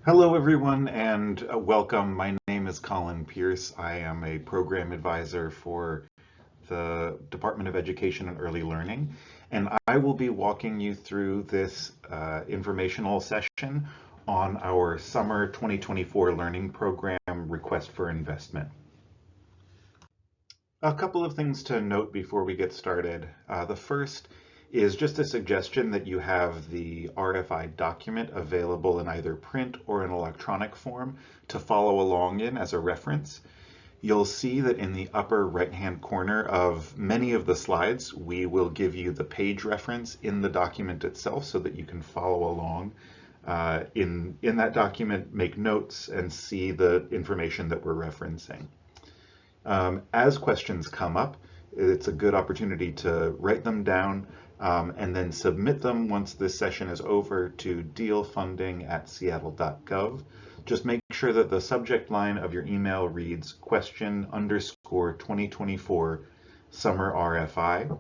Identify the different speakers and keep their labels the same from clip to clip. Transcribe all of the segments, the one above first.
Speaker 1: Hello, everyone, and welcome. My name is Colin Pierce. I am a program advisor for the Department of Education and Early Learning, and I will be walking you through this informational session on our Summer 2024 Learning Program Request for Investment. A couple of things to note before we get started. The first is just a suggestion that you have the RFI document available in either print or an electronic form to follow along in as a reference. You'll see that in the upper right-hand corner of many of the slides, we will give you the page reference in the document itself so that you can follow along in that document, make notes, and see the information that we're referencing. As questions come up, it's a good opportunity to write them down and then submit them once this session is over to dealfunding@seattle.gov. Just make sure that the subject line of your email reads question_2024 summer RFI.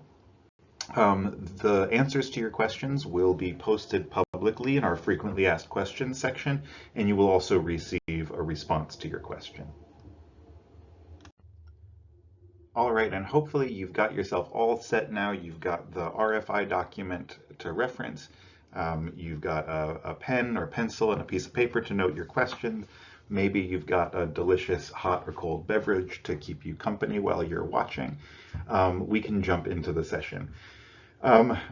Speaker 1: The answers to your questions will be posted publicly in our frequently asked questions section, and you will also receive a response to your question. All right, and hopefully you've got yourself all set now. You've got the RFI document to reference. You've got a pen or pencil and a piece of paper to note your questions. Maybe you've got a delicious hot or cold beverage to keep you company while you're watching. We can jump into the session.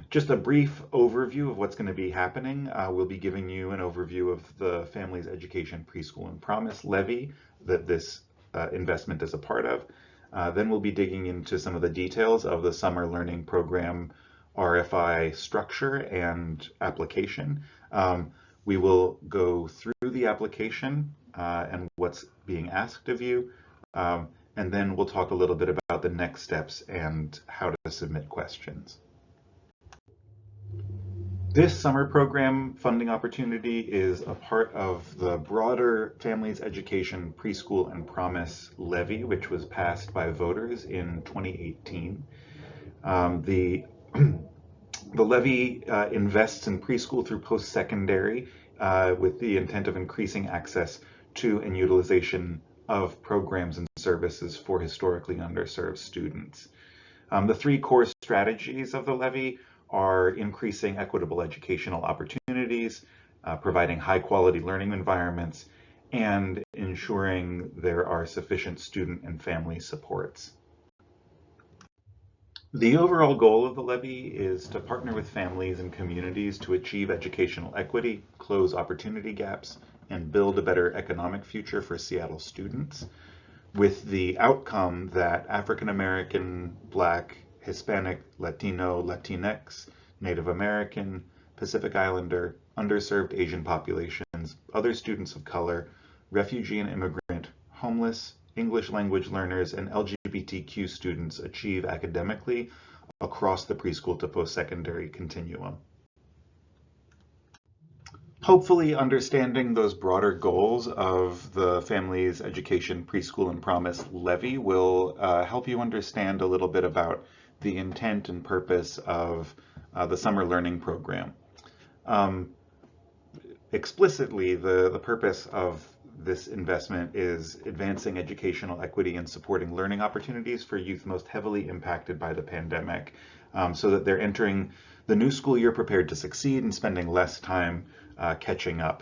Speaker 1: Just a brief overview of what's going to be happening. We'll be giving you an overview of the Families Education Preschool and Promise levy that this investment is a part of. Then we'll be digging into some of the details of the Summer Learning Program RFI structure and application. We will go through the application and what's being asked of you, and then we'll talk a little bit about the next steps and how to submit questions. This summer program funding opportunity is a part of the broader Families Education Preschool and Promise levy, which was passed by voters in 2018. The levy invests in preschool through post-secondary with the intent of increasing access to and utilization of programs and services for historically underserved students. The three core strategies of the levy are increasing equitable educational opportunities, providing high-quality learning environments, and ensuring there are sufficient student and family supports. The overall goal of the levy is to partner with families and communities to achieve educational equity, close opportunity gaps, and build a better economic future for Seattle students, with the outcome that African American, Black, Hispanic, Latino, Latinx, Native American, Pacific Islander, underserved Asian populations, other students of color, refugee and immigrant, homeless, English language learners, and LGBTQ students achieve academically across the preschool to post-secondary continuum. Hopefully understanding those broader goals of the Families Education Preschool and Promise levy will help you understand a little bit about the intent and purpose of the summer learning program. Explicitly, the purpose of this investment is advancing educational equity and supporting learning opportunities for youth most heavily impacted by the pandemic, so that they're entering the new school year prepared to succeed and spending less time catching up.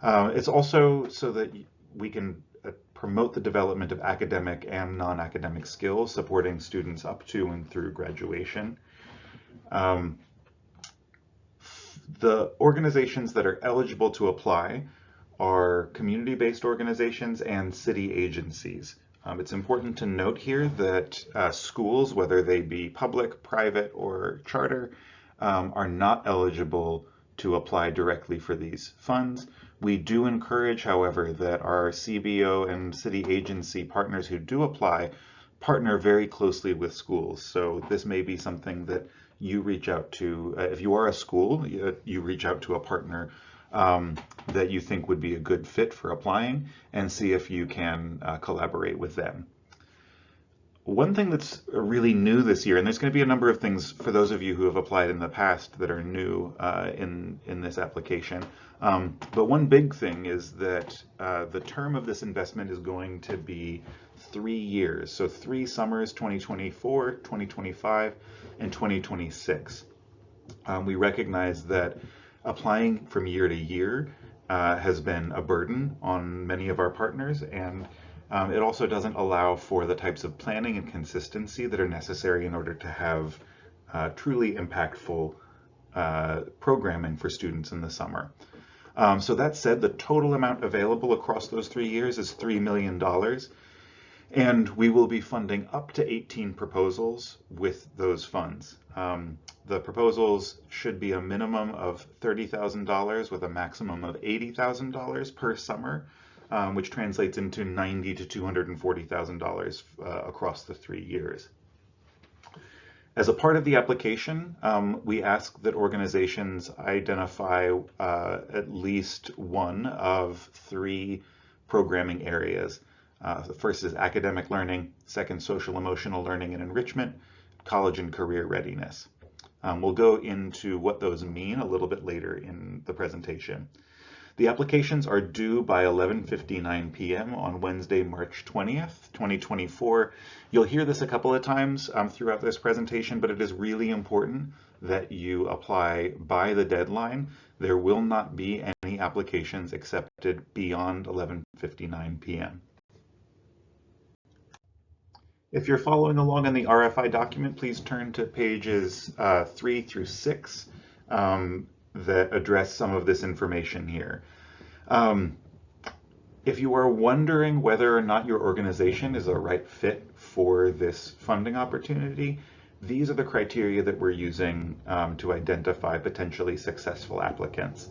Speaker 1: It's also so that we can promote the development of academic and non-academic skills, supporting students up to and through graduation. The organizations that are eligible to apply are community-based organizations and city agencies. It's important to note here that schools, whether they be public, private, or charter, are not eligible to apply directly for these funds. We do encourage, however, that our CBO and city agency partners who do apply partner very closely with schools. So this may be something that you reach out to, if you are a school, you reach out to a partner that you think would be a good fit for applying and see if you can collaborate with them. One thing that's really new this year, and there's going to be a number of things for those of you who have applied in the past that are new in this application. But one big thing is that the term of this investment is going to be 3 years. So 3 summers, 2024, 2025, and 2026. We recognize that applying from year to year has been a burden on many of our partners, and it also doesn't allow for the types of planning and consistency that are necessary in order to have truly impactful programming for students in the summer. So that said, the total amount available across those 3 years is $3 million. And we will be funding up to 18 proposals with those funds. The proposals should be a minimum of $30,000 with a maximum of $80,000 per summer, which translates into $90,000 to $240,000 across the 3 years. As a part of the application, we ask that organizations identify at least one of 3 programming areas. The first is academic learning, second, social emotional learning and enrichment, college and career readiness. We'll go into what those mean a little bit later in the presentation. The applications are due by 11:59 p.m. on Wednesday, March 20th, 2024. You'll hear this a couple of times throughout this presentation, but it is really important that you apply by the deadline. There will not be any applications accepted beyond 11:59 p.m. If you're following along on the RFI document, please turn to pages 3 through 6 that address some of this information here. If you are wondering whether or not your organization is a right fit for this funding opportunity, these are the criteria that we're using to identify potentially successful applicants.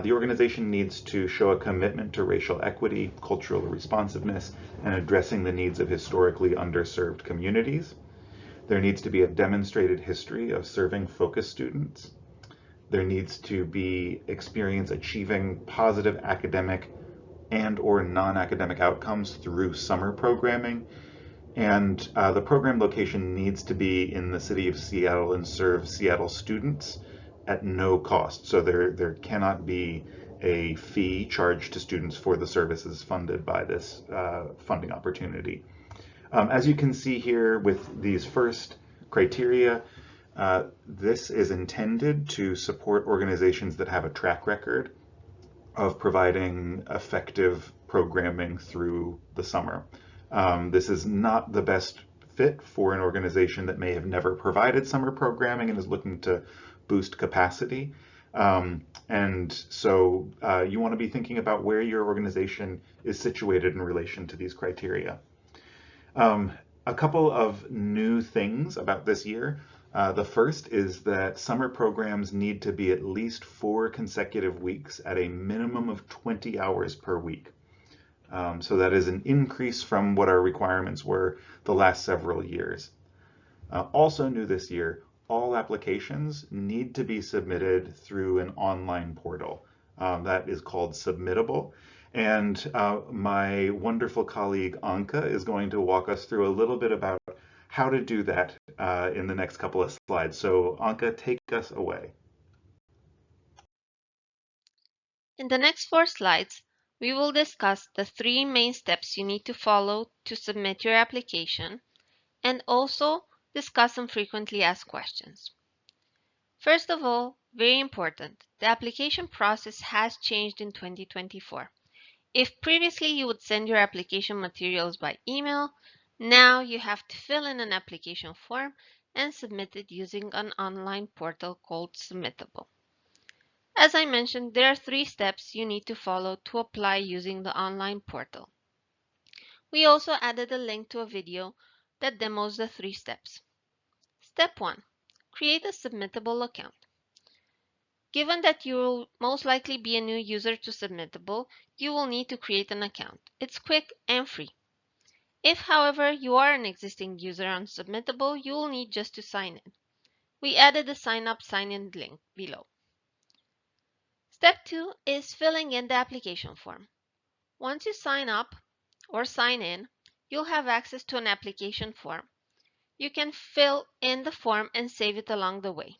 Speaker 1: The organization needs to show a commitment to racial equity, cultural responsiveness, and addressing the needs of historically underserved communities. There needs to be a demonstrated history of serving focus students. There needs to be experience achieving positive academic and/or non-academic outcomes through summer programming. And the program location needs to be in the city of Seattle and serve Seattle students at no cost. So there cannot be a fee charged to students for the services funded by this funding opportunity. As you can see here with these first criteria, this is intended to support organizations that have a track record of providing effective programming through the summer. This is not the best fit for an organization that may have never provided summer programming and is looking to boost capacity. And so you want to be thinking about where your organization is situated in relation to these criteria. A couple of new things about this year. The first is that summer programs need to be at least 4 consecutive weeks at a minimum of 20 hours per week. So that is an increase from what our requirements were the last several years. Also new this year, all applications need to be submitted through an online portal that is called Submittable. And my wonderful colleague Anka is going to walk us through a little bit about how to do that in the next couple of slides. So Anka, take us away.
Speaker 2: In the next 4 slides, we will discuss the 3 main steps you need to follow to submit your application and also discuss some frequently asked questions. First of all, very important, the application process has changed in 2024. If previously you would send your application materials by email, now you have to fill in an application form and submit it using an online portal called Submittable. As I mentioned, there are 3 steps you need to follow to apply using the online portal. We also added a link to a video that demos the 3 steps. Step 1. Create a Submittable account. Given that you will most likely be a new user to Submittable, you will need to create an account. It's quick and free. If, however, you are an existing user on Submittable, you will need just to sign in. We added the sign up sign in link below. Step 2 is filling in the application form. Once you sign up or sign in, you'll have access to an application form. You can fill in the form and save it along the way.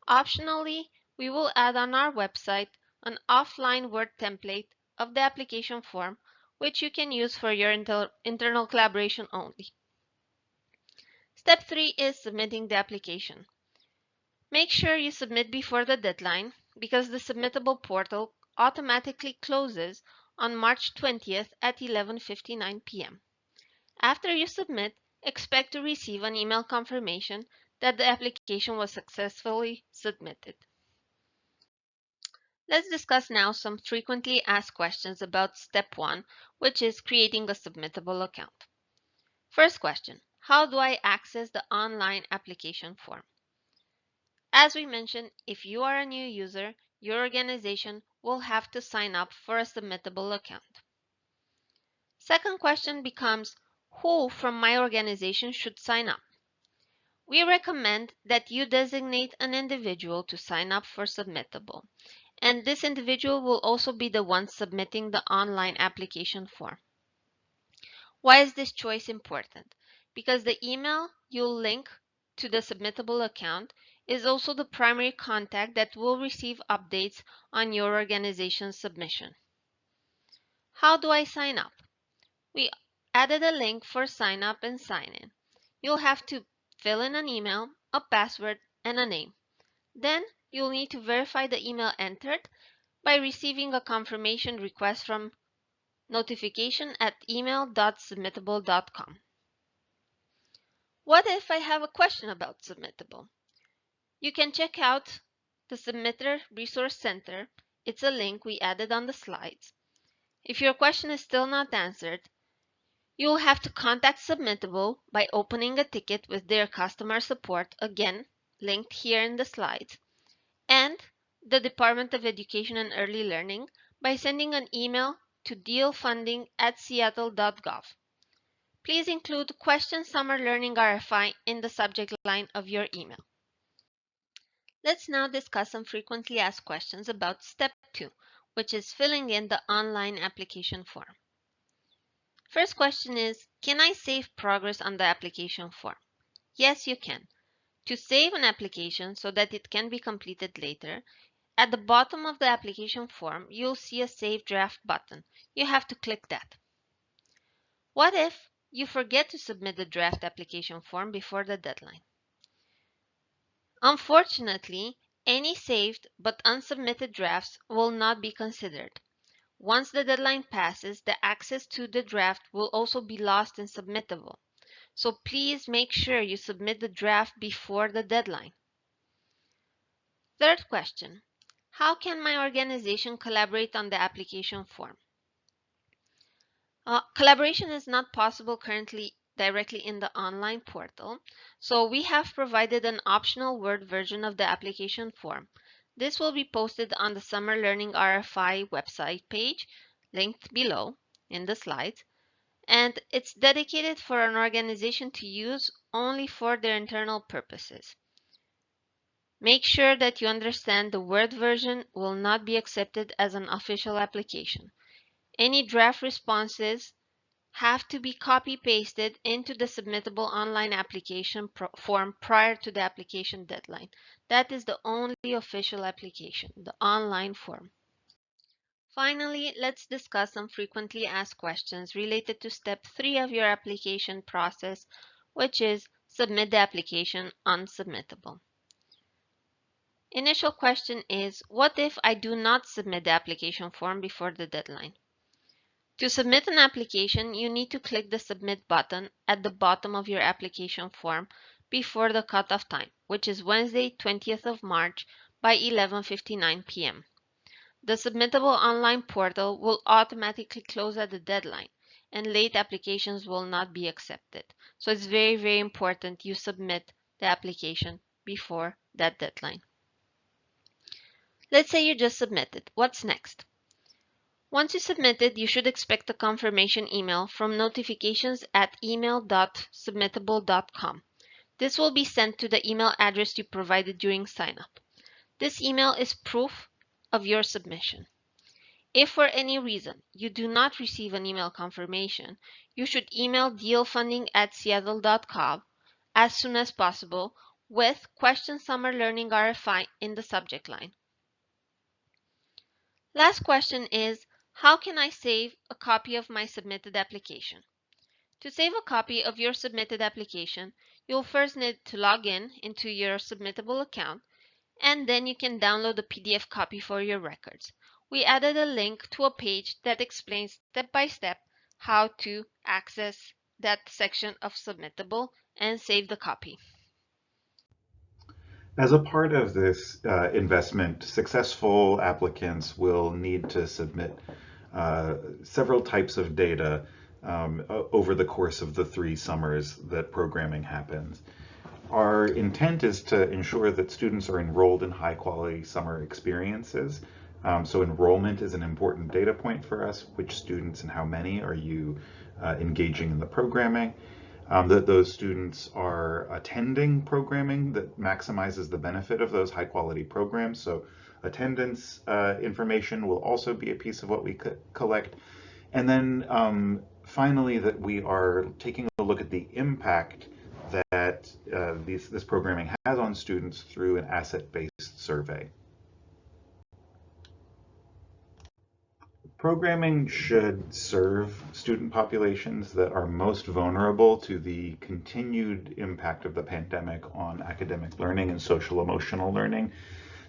Speaker 2: Optionally, we will add on our website an offline Word template of the application form, which you can use for your internal collaboration only. Step 3 is submitting the application. Make sure you submit before the deadline because the submittable portal automatically closes on March 20th at 11:59 p.m. After you submit, expect to receive an email confirmation that the application was successfully submitted. Let's discuss now some frequently asked questions about step 1, which is creating a submittable account. First question, how do I access the online application form? As we mentioned, if you are a new user, your organization will have to sign up for a submittable account. Second question becomes, who from my organization should sign up? We recommend that you designate an individual to sign up for Submittable, and this individual will also be the one submitting the online application form. Why is this choice important? Because the email you'll link to the Submittable account is also the primary contact that will receive updates on your organization's submission. How do I sign up? We added a link for sign up and sign in. You'll have to fill in an email, a password, and a name. Then you'll need to verify the email entered by receiving a confirmation request from notification@email.submittable.com. What if I have a question about Submittable? You can check out the Submitter Resource Center. It's a link we added on the slides. If your question is still not answered, you'll have to contact Submittable by opening a ticket with their customer support, again, linked here in the slides, and the Department of Education and Early Learning by sending an email to dealfunding@seattle.gov. Please include question Summer Learning RFI in the subject line of your email. Let's now discuss some frequently asked questions about step 2, which is filling in the online application form. First question is, can I save progress on the application form? Yes, you can. To save an application so that it can be completed later, at the bottom of the application form, you'll see a Save Draft button. You have to click that. What if you forget to submit the draft application form before the deadline? Unfortunately, any saved but unsubmitted drafts will not be considered. Once the deadline passes, the access to the draft will also be lost in Submittable. So please make sure you submit the draft before the deadline. Third question, how can my organization collaborate on the application form? Collaboration is not possible currently directly in the online portal, so we have provided an optional Word version of the application form. This will be posted on the Summer Learning RFI website page, linked below in the slides, and it's dedicated for an organization to use only for their internal purposes. Make sure that you understand the Word version will not be accepted as an official application. Any draft responses have to be copy-pasted into the submittable online application form prior to the application deadline. That is the only official application, the online form. Finally, let's discuss some frequently asked questions related to step 3 of your application process, which is submit the application on Submittable. Initial question is, what if I do not submit the application form before the deadline? To submit an application, you need to click the Submit button at the bottom of your application form before the cutoff time, which is Wednesday, 20th of March by 11:59 p.m. The Submittable online portal will automatically close at the deadline, and late applications will not be accepted. So it's very, very important you submit the application before that deadline. Let's say you just submitted. What's next? Once you submitted, you should expect a confirmation email from notifications@email.submittable.com. This will be sent to the email address you provided during sign-up. This email is proof of your submission. If for any reason you do not receive an email confirmation, you should email dealfunding@seattle.gov as soon as possible with question Summer Learning RFI in the subject line. Last question is, how can I save a copy of my submitted application? To save a copy of your submitted application, you'll first need to log in into your submittable account, and then you can download a PDF copy for your records. We added a link to a page that explains step by step how to access that section of submittable and save the copy.
Speaker 1: As a part of this investment, successful applicants will need to submit several types of data over the course of the 3 summers that programming happens. Our intent is to ensure that students are enrolled in high quality summer experiences. So enrollment is an important data point for us. Which students and how many are you engaging in the programming? That those students are attending programming that maximizes the benefit of those high quality programs. So attendance information will also be a piece of what we collect. And then finally, that we are taking a look at the impact that this programming has on students through an asset-based survey. Programming should serve student populations that are most vulnerable to the continued impact of the pandemic on academic learning and social emotional learning.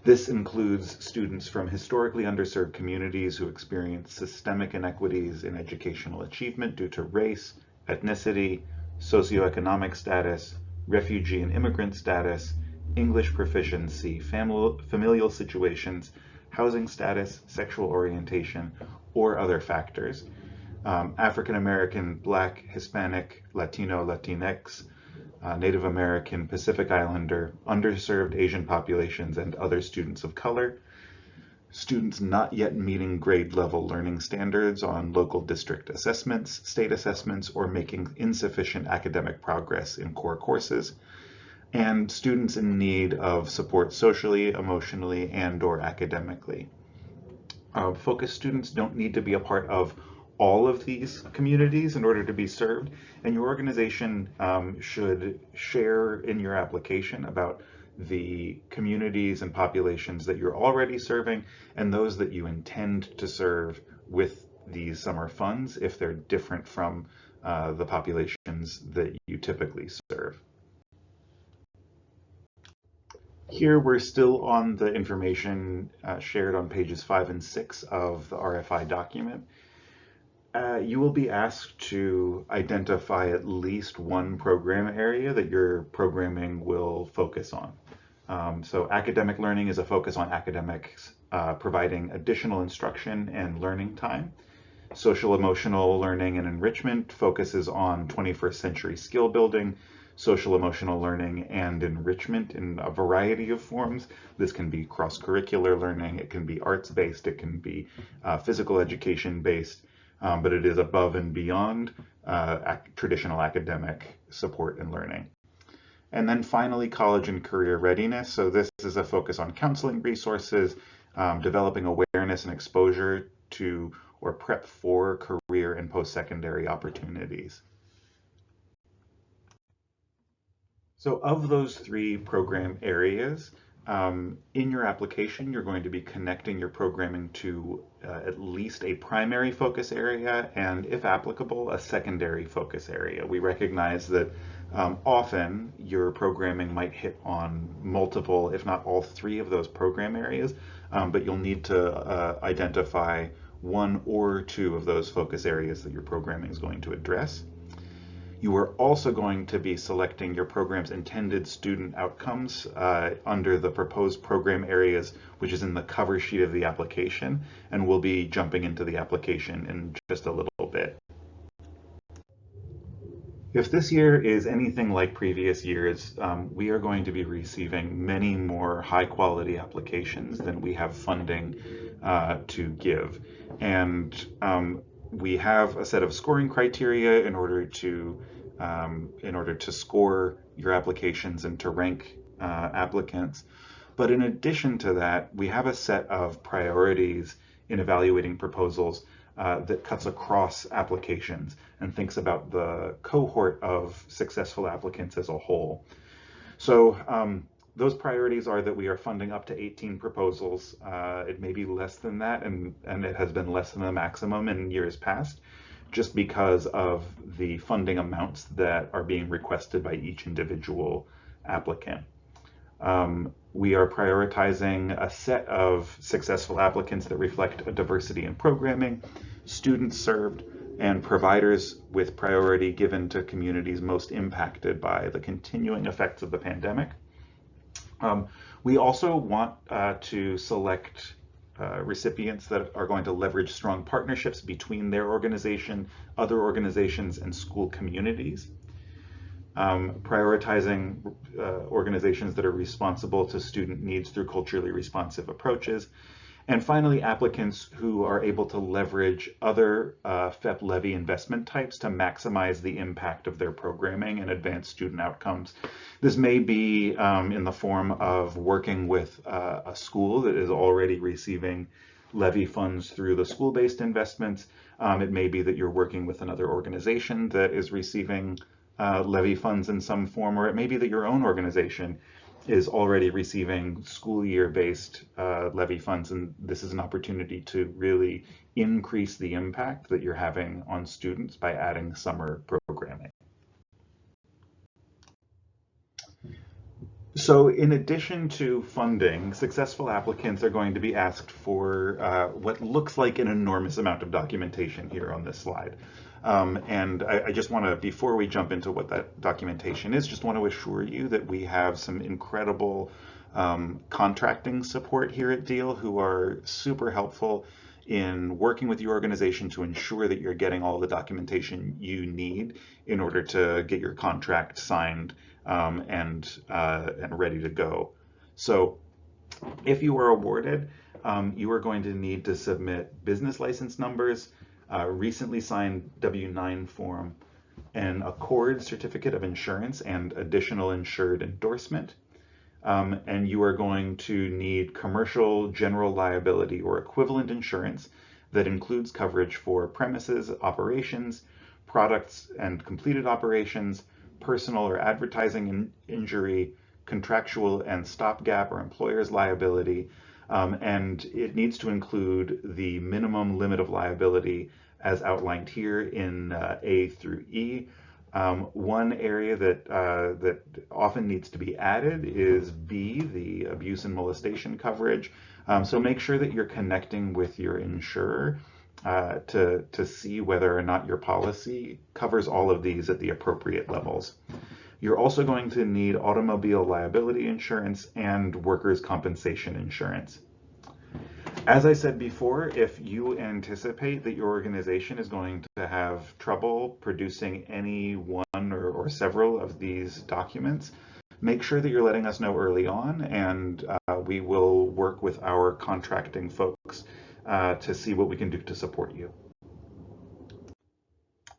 Speaker 1: This includes students from historically underserved communities who experience systemic inequities in educational achievement due to race, ethnicity, socioeconomic status, refugee and immigrant status, English proficiency, familial situations, housing status, sexual orientation, or other factors. African American, Black, Hispanic, Latino, Latinx, Native American, Pacific Islander, underserved Asian populations, and other students of color. Students not yet meeting grade level learning standards on local district assessments, state assessments, or making insufficient academic progress in core courses. And students in need of support socially, emotionally, and/or academically. Focus students don't need to be a part of all of these communities in order to be served, and your organization should share in your application about the communities and populations that you're already serving and those that you intend to serve with these summer funds if they're different from the populations that you typically serve. Here we're still on the information shared on pages 5 and 6 of the RFI document. You will be asked to identify at least one program area that your programming will focus on. So academic learning is a focus on academics, providing additional instruction and learning time. Social emotional learning and enrichment focuses on 21st century skill building, social emotional learning and enrichment in a variety of forms. This can be cross-curricular learning, it can be arts-based, it can be physical education-based, but it is above and beyond traditional academic support and learning. And then finally, college and career readiness. So this is a focus on counseling resources, developing awareness and exposure to or prep for career and post-secondary opportunities. So of those 3 program areas, in your application, you're going to be connecting your programming to at least a primary focus area and, if applicable, a secondary focus area. We recognize that often your programming might hit on multiple, if not all 3 of those program areas, but you'll need to identify 1 or 2 of those focus areas that your programming is going to address. You are also going to be selecting your program's intended student outcomes under the proposed program areas, which is in the cover sheet of the application, and we'll be jumping into the application in just a little bit. If this year is anything like previous years, we are going to be receiving many more high quality applications than we have funding to give. And we have a set of scoring criteria in order to score your applications and to rank applicants. But in addition to that, we have a set of priorities in evaluating proposals that cuts across applications and thinks about the cohort of successful applicants as a whole. So those priorities are that we are funding up to 18 proposals. It may be less than that, and it has been less than the maximum in years past, just because of the funding amounts that are being requested by each individual applicant. We are prioritizing a set of successful applicants that reflect a diversity in programming, students served, and providers with priority given to communities most impacted by the continuing effects of the pandemic. We also want to select recipients that are going to leverage strong partnerships between their organization, other organizations, and school communities. Prioritizing organizations that are responsible to student needs through culturally responsive approaches. And finally, applicants who are able to leverage other FEP levy investment types to maximize the impact of their programming and advance student outcomes. This may be in the form of working with a school that is already receiving levy funds through the school-based investments. It may be that you're working with another organization that is receiving levy funds in some form, or it may be that your own organization is already receiving school year-based levy funds, and this is an opportunity to really increase the impact that you're having on students by adding summer programming. So in addition to funding, successful applicants are going to be asked for what looks like an enormous amount of documentation here on this slide. And I just want to, before we jump into what that documentation is, just want to assure you that we have some incredible contracting support here at DEEL who are super helpful in working with your organization to ensure that you're getting all the documentation you need in order to get your contract signed and ready to go. So if you are awarded, you are going to need to submit business license numbers, recently signed W-9 form, an Accord certificate of insurance and additional insured endorsement. And you are going to need commercial general liability or equivalent insurance that includes coverage for premises operations, products and completed operations, personal or advertising injury, contractual and stopgap or employer's liability, and it needs to include the minimum limit of liability as outlined here in A through E. One area that often needs to be added is B, the abuse and molestation coverage. So make sure that you're connecting with your insurer to see whether or not your policy covers all of these at the appropriate levels. You're also going to need automobile liability insurance and workers' compensation insurance. As I said before, if you anticipate that your organization is going to have trouble producing any one or several of these documents, make sure that you're letting us know early on, and we will work with our contracting folks to see what we can do to support you.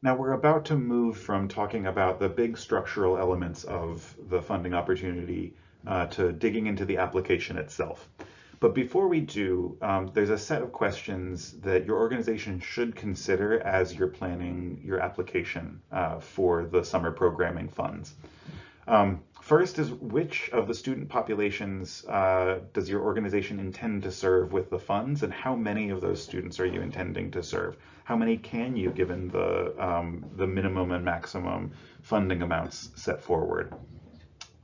Speaker 1: Now we're about to move from talking about the big structural elements of the funding opportunity to digging into the application itself. But before we do, there's a set of questions that your organization should consider as you're planning your application for the summer programming funds. First is, which of the student populations does your organization intend to serve with the funds, and how many of those students are you intending to serve? How many can you, given the minimum and maximum funding amounts set forward?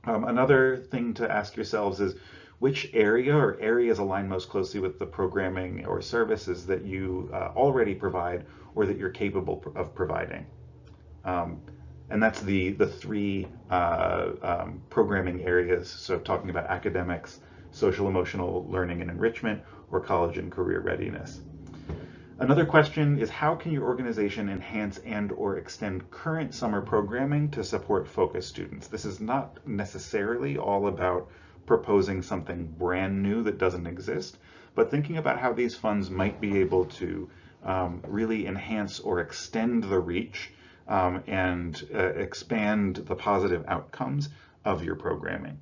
Speaker 1: Another thing to ask yourselves is, which area or areas align most closely with the programming or services that you already provide or that you're capable of providing? And that's the three programming areas. So talking about academics, social emotional learning and enrichment, or college and career readiness. Another question is, how can your organization enhance and or extend current summer programming to support focus students? This is not necessarily all about proposing something brand new that doesn't exist, but thinking about how these funds might be able to really enhance or extend the reach and expand the positive outcomes of your programming.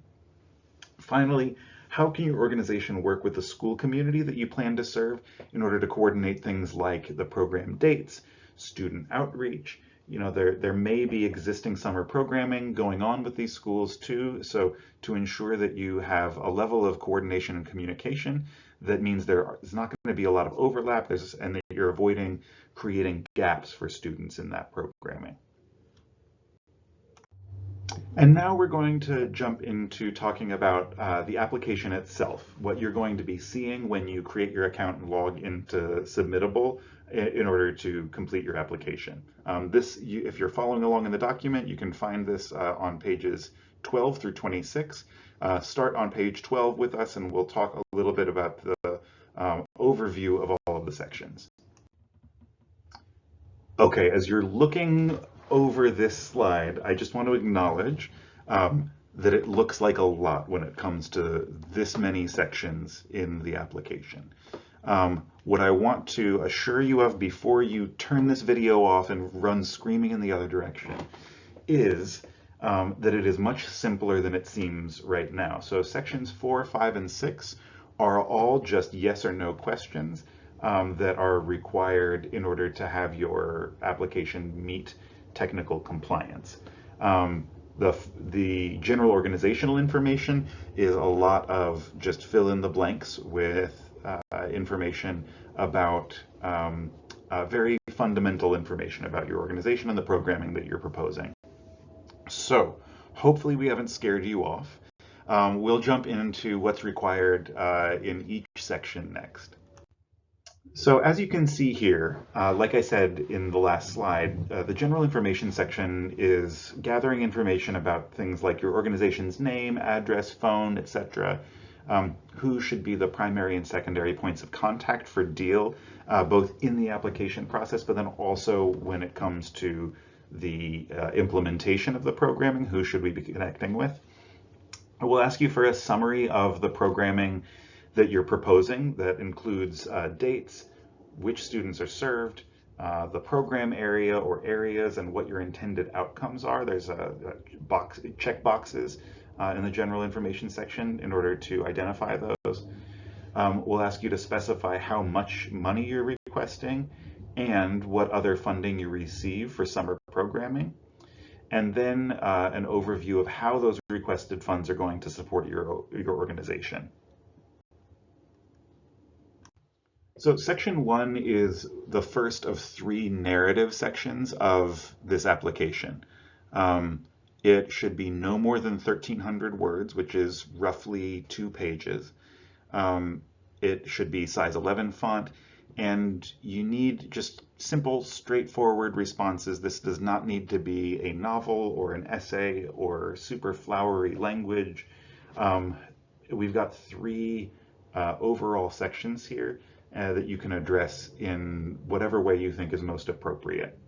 Speaker 1: Finally, How can your organization work with the school community that you plan to serve in order to coordinate things like the program dates, student outreach? There may be existing summer programming going on with these schools too. So to ensure that you have a level of coordination and communication, that means there is not going to be a lot of overlap, and that you're avoiding creating gaps for students in that programming. And now we're going to jump into talking about the application itself, what you're going to be seeing when you create your account and log into Submittable in order to complete your application. If you're following along in the document, you can find this on pages 12 through 26. Start on page 12 with us, and we'll talk a little bit about the overview of all of the sections. Okay, as you're looking over this slide, I just want to acknowledge that it looks like a lot when it comes to this many sections in the application. What I want to assure you of before you turn this video off and run screaming in the other direction is that it is much simpler than it seems right now. So sections 4, 5, and 6 are all just yes or no questions that are required in order to have your application meet technical compliance. The general organizational information is a lot of just fill in the blanks with information about very fundamental information about your organization and the programming that you're proposing. So hopefully we haven't scared you off. We'll jump into what's required in each section next. So as you can see here, like I said in the last slide, the general information section is gathering information about things like your organization's name, address, phone, etc. Who should be the primary and secondary points of contact for DEEL, both in the application process, but then also when it comes to the implementation of the programming, who should we be connecting with? I will ask you for a summary of the programming that you're proposing. That includes dates, which students are served, the program area or areas, and what your intended outcomes are. There's a check boxes in the general information section in order to identify those. We'll ask you to specify how much money you're requesting and what other funding you receive for summer programming, and then an overview of how those requested funds are going to support your organization. So section 1 is the first of 3 narrative sections of this application. It should be no more than 1,300 words, which is roughly 2 pages. It should be size 11 font, and you need just simple, straightforward responses. This does not need to be a novel or an essay or super flowery language. We've got 3 overall sections here that you can address in whatever way you think is most appropriate.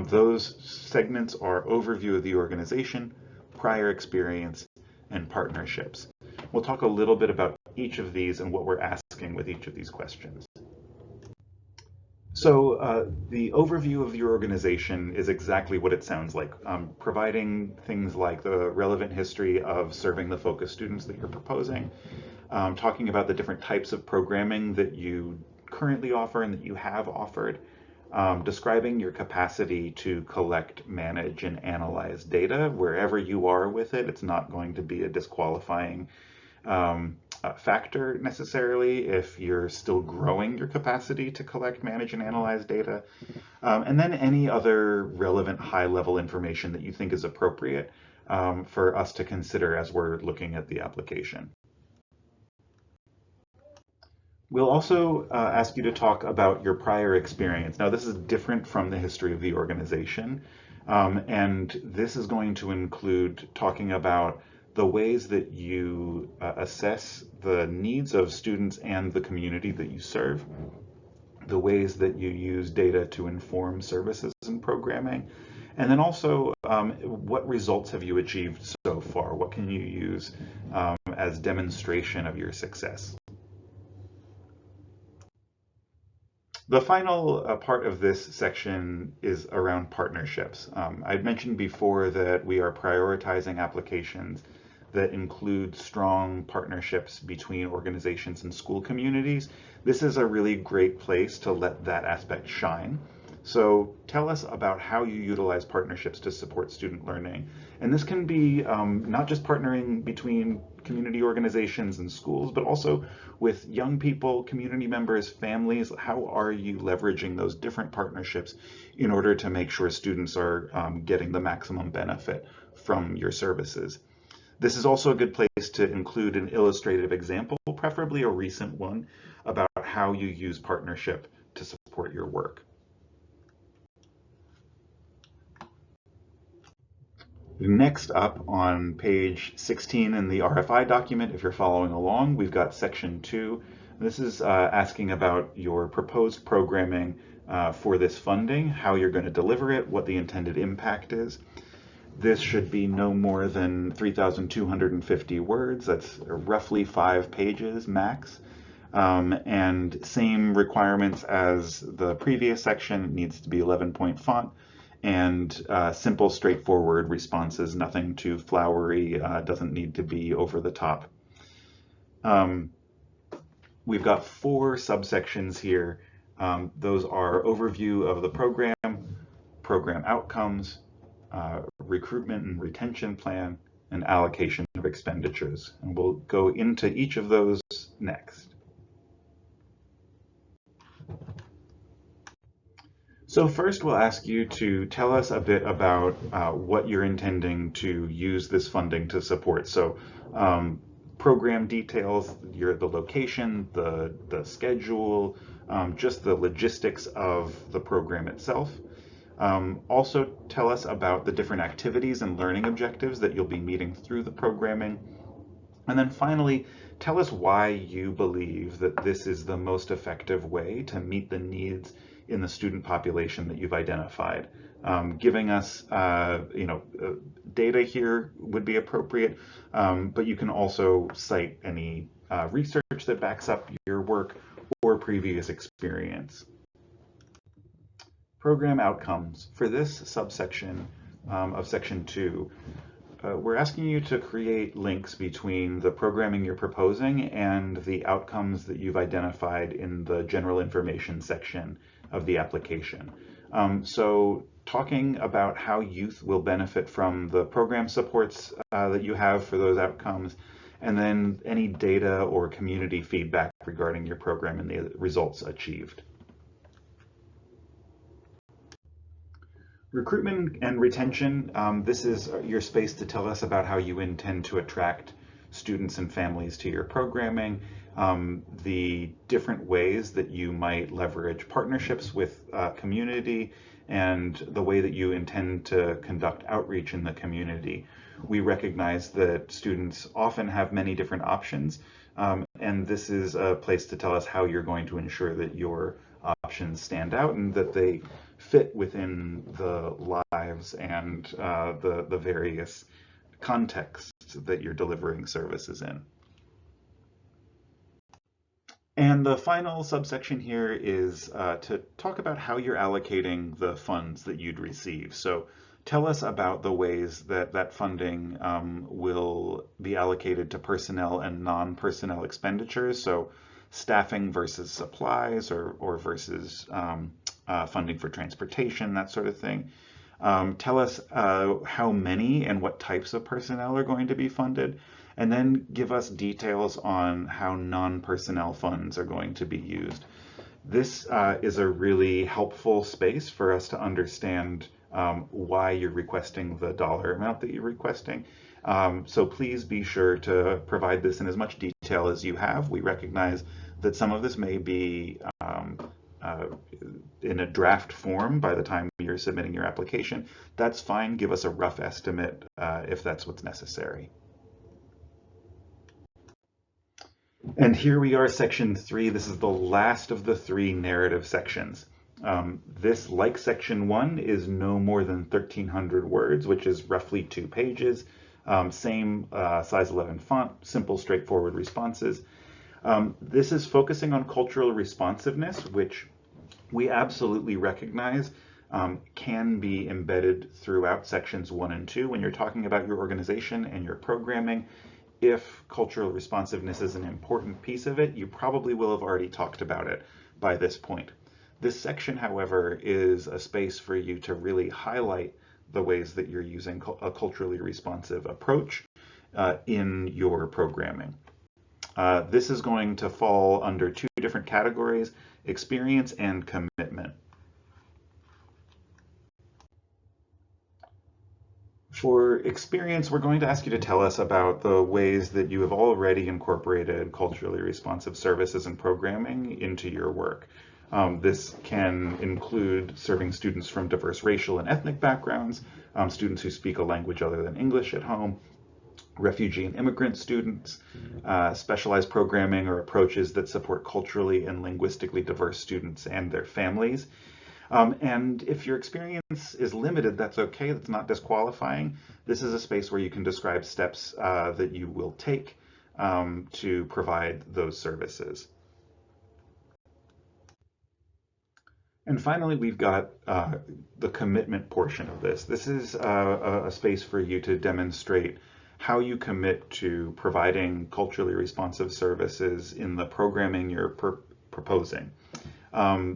Speaker 1: Those segments are overview of the organization, prior experience, and partnerships. We'll talk a little bit about each of these and what we're asking with each of these questions. So the overview of your organization is exactly what it sounds like, providing things like the relevant history of serving the focus students that you're proposing, talking about the different types of programming that you currently offer and that you have offered, describing your capacity to collect, manage, and analyze data wherever you are with it. It's not going to be a disqualifying factor necessarily if you're still growing your capacity to collect, manage, and analyze data. And then any other relevant high-level information that you think is appropriate for us to consider as we're looking at the application. We'll also ask you to talk about your prior experience. Now, this is different from the history of the organization, and this is going to include talking about the ways that you assess the needs of students and the community that you serve, the ways that you use data to inform services and programming, and then also what results have you achieved so far? What can you use as demonstration of your success? The final part of this section is around partnerships. I'd mentioned before that we are prioritizing applications that include strong partnerships between organizations and school communities, this is a really great place to let that aspect shine. So tell us about how you utilize partnerships to support student learning. And this can be not just partnering between community organizations and schools, but also with young people, community members, families. How are you leveraging those different partnerships in order to make sure students are getting the maximum benefit from your services? This is also a good place to include an illustrative example, preferably a recent one, about how you use partnership to support your work. Next up on page 16 in the RFI document, if you're following along, we've got section 2. This is asking about your proposed programming for this funding, how you're going to deliver it, what the intended impact is. This should be no more than 3,250 words. That's roughly 5 pages max. And same requirements as the previous section. It needs to be 11-point font and simple, straightforward responses, nothing too flowery, doesn't need to be over the top. We've got 4 subsections here. Those are overview of the program, program outcomes, recruitment and retention plan, and allocation of expenditures. And we'll go into each of those next. So first we'll ask you to tell us a bit about what you're intending to use this funding to support. So program details, the location, the schedule, just the logistics of the program itself. Also tell us about the different activities and learning objectives that you'll be meeting through the programming. And then finally, tell us why you believe that this is the most effective way to meet the needs in the student population that you've identified. Giving us data here would be appropriate, but you can also cite any research that backs up your work or previous experience. Program outcomes. For this subsection of section 2, we're asking you to create links between the programming you're proposing and the outcomes that you've identified in the general information section of the application. So talking about how youth will benefit from the program supports that you have for those outcomes, and then any data or community feedback regarding your program and the results achieved. Recruitment and retention, this is your space to tell us about how you intend to attract students and families to your programming, the different ways that you might leverage partnerships with community, and the way that you intend to conduct outreach in the community. We recognize that students often have many different options, and this is a place to tell us how you're going to ensure that your options stand out and that they fit within the lives and the various contexts that you're delivering services in. And the final subsection here is to talk about how you're allocating the funds that you'd receive. So tell us about the ways that that funding will be allocated to personnel and non-personnel expenditures. So staffing versus supplies or versus funding for transportation, that sort of thing. Tell us how many and what types of personnel are going to be funded, and then give us details on how non-personnel funds are going to be used. This is a really helpful space for us to understand why you're requesting the dollar amount that you're requesting. So please be sure to provide this in as much detail as you have. We recognize that some of this may be in a draft form by the time you're submitting your application. That's fine. Give us a rough estimate if that's what's necessary. And here we are, section 3. This is the last of the 3 narrative sections. This, like section 1, is no more than 1,300 words, which is roughly 2 pages. Same size 11 font, simple, straightforward responses. This is focusing on cultural responsiveness, which we absolutely recognize can be embedded throughout sections 1 and 2 when you're talking about your organization and your programming. If cultural responsiveness is an important piece of it, you probably will have already talked about it by this point. This section, however, is a space for you to really highlight the ways that you're using a culturally responsive approach in your programming. This is going to fall under two different categories: experience and commitment. For experience, we're going to ask you to tell us about the ways that you have already incorporated culturally responsive services and programming into your work. This can include serving students from diverse racial and ethnic backgrounds, students who speak a language other than English at home, refugee and immigrant students, specialized programming or approaches that support culturally and linguistically diverse students and their families. And if your experience is limited, that's okay. That's not disqualifying. This is a space where you can describe steps that you will take to provide those services. And finally, we've got the commitment portion of this. This is a space for you to demonstrate how you commit to providing culturally responsive services in the programming you're proposing.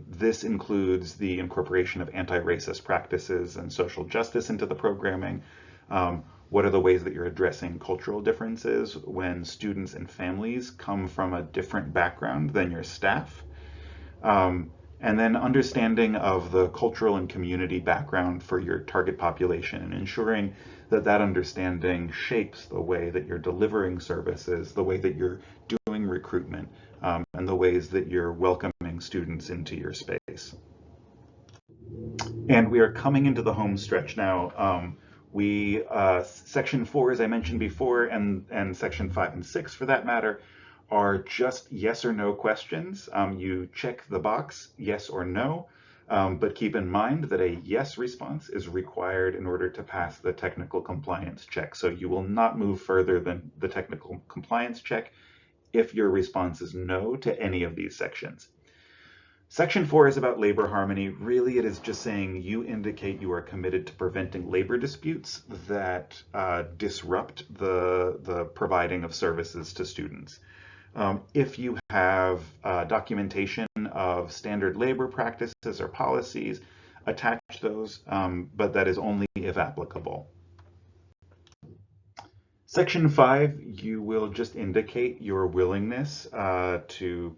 Speaker 1: This includes the incorporation of anti-racist practices and social justice into the programming. What are the ways that you're addressing cultural differences when students and families come from a different background than your staff? And then understanding of the cultural and community background for your target population and ensuring that that understanding shapes the way that you're delivering services, the way that you're doing recruitment, and the ways that you're welcoming students into your space. And we are coming into the home stretch now. Section 4, as I mentioned before, and section 5 and 6 for that matter, are just yes or no questions. You check the box, yes or no, but keep in mind that a yes response is required in order to pass the technical compliance check. So you will not move further than the technical compliance check if your response is no to any of these sections. Section 4 is about labor harmony. Really, it is just saying you indicate you are committed to preventing labor disputes that disrupt the providing of services to students. If you have documentation of standard labor practices or policies, attach those, but that is only if applicable. Section 5, you will just indicate your willingness to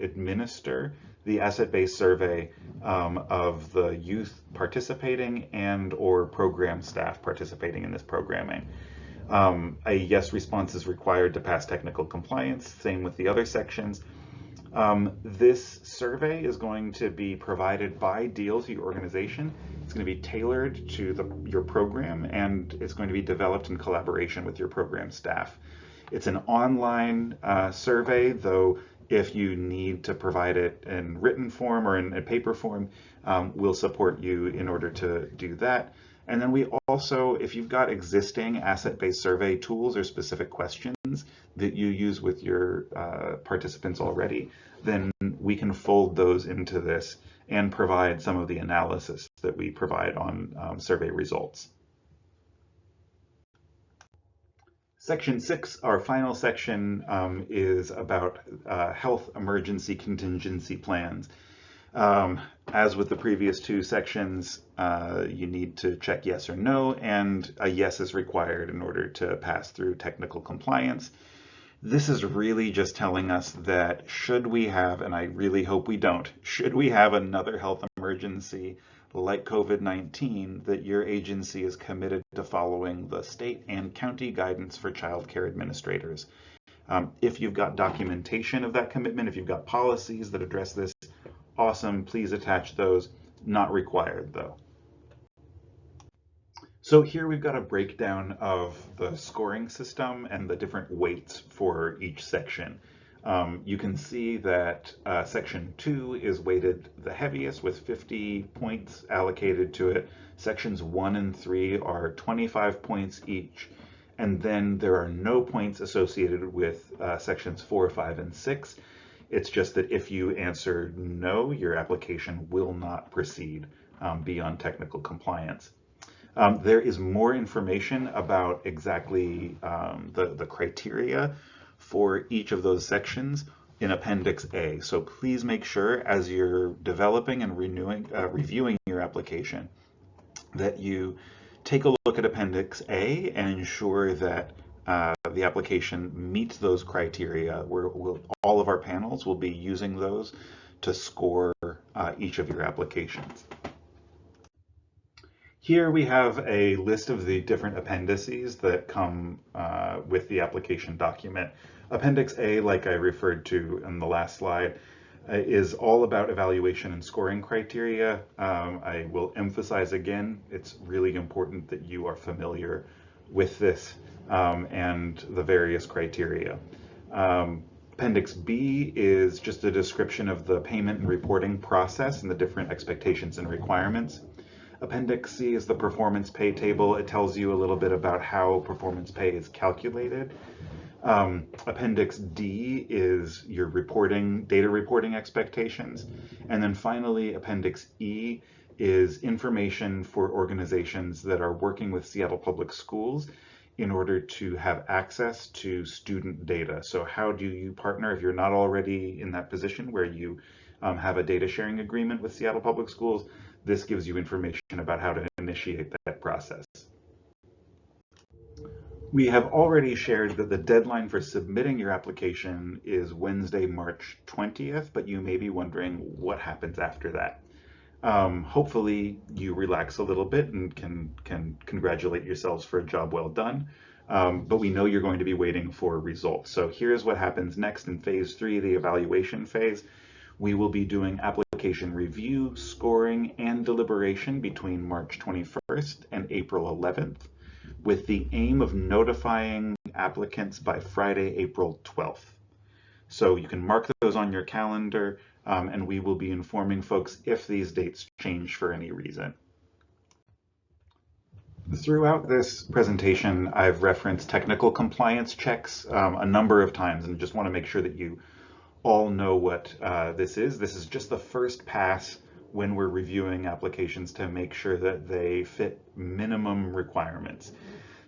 Speaker 1: administer the asset-based survey of the youth participating and or program staff participating in this programming. A yes response is required to pass technical compliance, same with the other sections. This survey is going to be provided by DEEL to your organization. It's going to be tailored to your program, and it's going to be developed in collaboration with your program staff. It's an online survey, though if you need to provide it in written form or in a paper form, we'll support you in order to do that. And then we also, if you've got existing asset-based survey tools or specific questions that you use with your participants already, then we can fold those into this and provide some of the analysis that we provide on survey results. Section 6, our final section, is about health emergency contingency plans. As with the previous two sections, you need to check yes or no, and a yes is required in order to pass through technical compliance. This is really just telling us that should we have, and I really hope we don't, should we have another health emergency like COVID-19, that your agency is committed to following the state and county guidance for child care administrators. If you've got documentation of that commitment, if you've got policies that address this, awesome, please attach those. Not required though. So here we've got a breakdown of the scoring system and the different weights for each section. You can see that section 2 is weighted the heaviest with 50 points allocated to it. Sections 1 and 3 are 25 points each. And then there are no points associated with sections 4, 5, and 6. It's just that if you answer no, your application will not proceed beyond technical compliance. There is more information about exactly the criteria for each of those sections in Appendix A. So please make sure as you're developing and reviewing your application that you take a look at Appendix A and ensure that the application meets those criteria. All of our panels will be using those to score each of your applications. Here we have a list of the different appendices that come with the application document. Appendix A, like I referred to in the last slide, is all about evaluation and scoring criteria. I will emphasize again, it's really important that you are familiar with this and the various criteria. Appendix B is just a description of the payment and reporting process and the different expectations and requirements. Appendix C is the performance pay table. It tells you a little bit about how performance pay is calculated. Appendix D is your data reporting expectations. And then finally, Appendix E is information for organizations that are working with Seattle Public Schools in order to have access to student data. So how do you partner if you're not already in that position where you have a data sharing agreement with Seattle Public Schools? This gives you information about how to initiate that process. We have already shared that the deadline for submitting your application is Wednesday, March 20th, but you may be wondering what happens after that. Hopefully you relax a little bit and can congratulate yourselves for a job well done. But we know you're going to be waiting for results. So here's what happens next in phase 3, the evaluation phase. We will be doing application review, scoring, and deliberation between March 21st and April 11th, with the aim of notifying applicants by Friday, April 12th. So you can mark those on your calendar, and we will be informing folks if these dates change for any reason. Throughout this presentation, I've referenced technical compliance checks a number of times, and just want to make sure that you all know what this is. This is just the first pass when we're reviewing applications to make sure that they fit minimum requirements.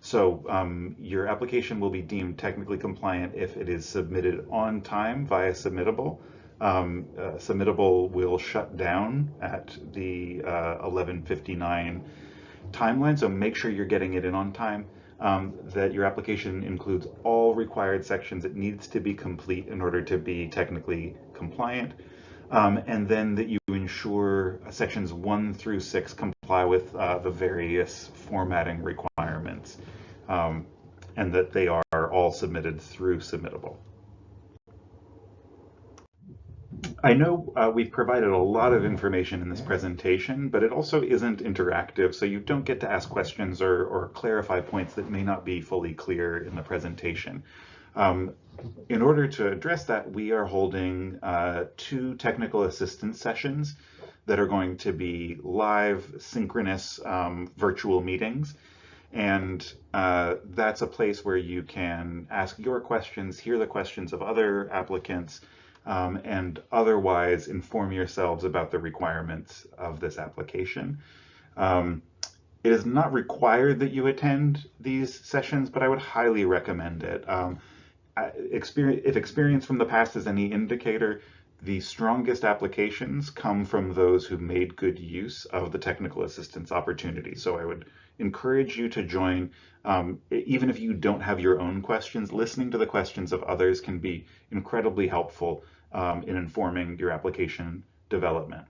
Speaker 1: So your application will be deemed technically compliant if it is submitted on time via Submittable. Submittable will shut down at the 11:59 timeline, so make sure you're getting it in on time. That your application includes all required sections it needs to be complete in order to be technically compliant, and then that you ensure sections 1 through 6 comply with the various formatting requirements, and that they are all submitted through Submittable. I know we've provided a lot of information in this presentation, but it also isn't interactive, so you don't get to ask questions or clarify points that may not be fully clear in the presentation. In order to address that, we are holding 2 technical assistance sessions that are going to be live, synchronous virtual meetings. And that's a place where you can ask your questions, hear the questions of other applicants, and otherwise inform yourselves about the requirements of this application. It is not required that you attend these sessions, but I would highly recommend it. If experience from the past is any indicator, the strongest applications come from those who made good use of the technical assistance opportunity. So I would encourage you to join. Even if you don't have your own questions, listening to the questions of others can be incredibly helpful in informing your application development.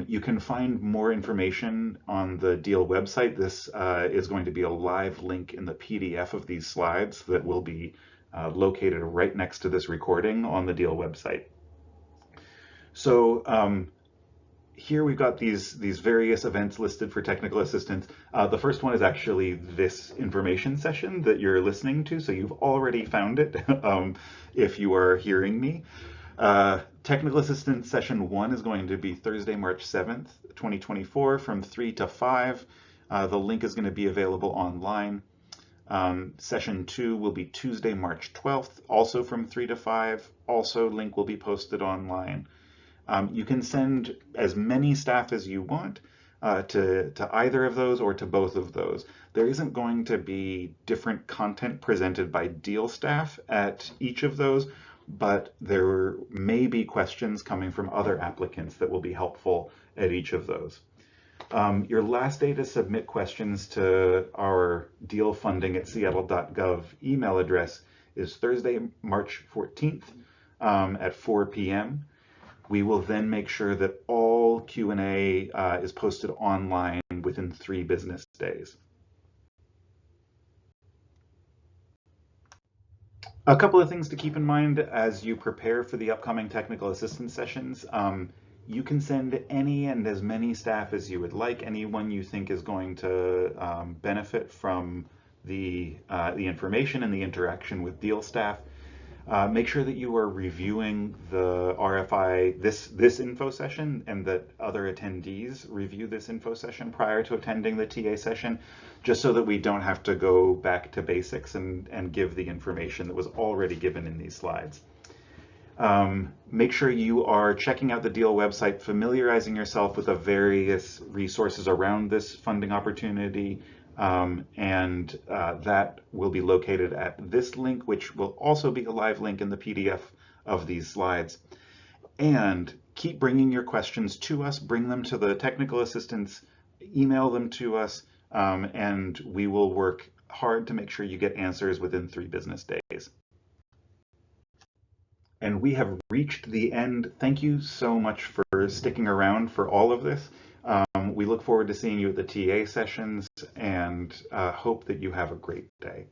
Speaker 1: You can find more information on the DEEL website. This is going to be a live link in the PDF of these slides that will be located right next to this recording on the DEEL website. So here we've got these various events listed for technical assistance. The first one is actually this information session that you're listening to, so you've already found it if you are hearing me. Technical assistance session 1 is going to be Thursday, March 7th, 2024 from 3 to 5. The link is going to be available online. Session 2 will be Tuesday, March 12th, also from 3 to 5. Also, link will be posted online. You can send as many staff as you want to either of those or to both of those. There isn't going to be different content presented by DEEL staff at each of those, but there may be questions coming from other applicants that will be helpful at each of those. Your last day to submit questions to our DEEL funding at seattle.gov email address is Thursday, March 14th at 4 p.m. We will then make sure that all Q&A is posted online within 3 business days. A couple of things to keep in mind as you prepare for the upcoming technical assistance sessions. You can send any and as many staff as you would like, anyone you think is going to benefit from the information and the interaction with DEEL staff. Make sure that you are reviewing the RFI, this info session, and that other attendees review this info session prior to attending the TA session, just so that we don't have to go back to basics and give the information that was already given in these slides. Make sure you are checking out the DEEL website, familiarizing yourself with the various resources around this funding opportunity, and that will be located at this link, which will also be a live link in the PDF of these slides. And keep bringing your questions to us, bring them to the technical assistants, email them to us, and we will work hard to make sure you get answers within 3 business days. And we have reached the end. Thank you so much for sticking around for all of this. We look forward to seeing you at the TA sessions and hope that you have a great day.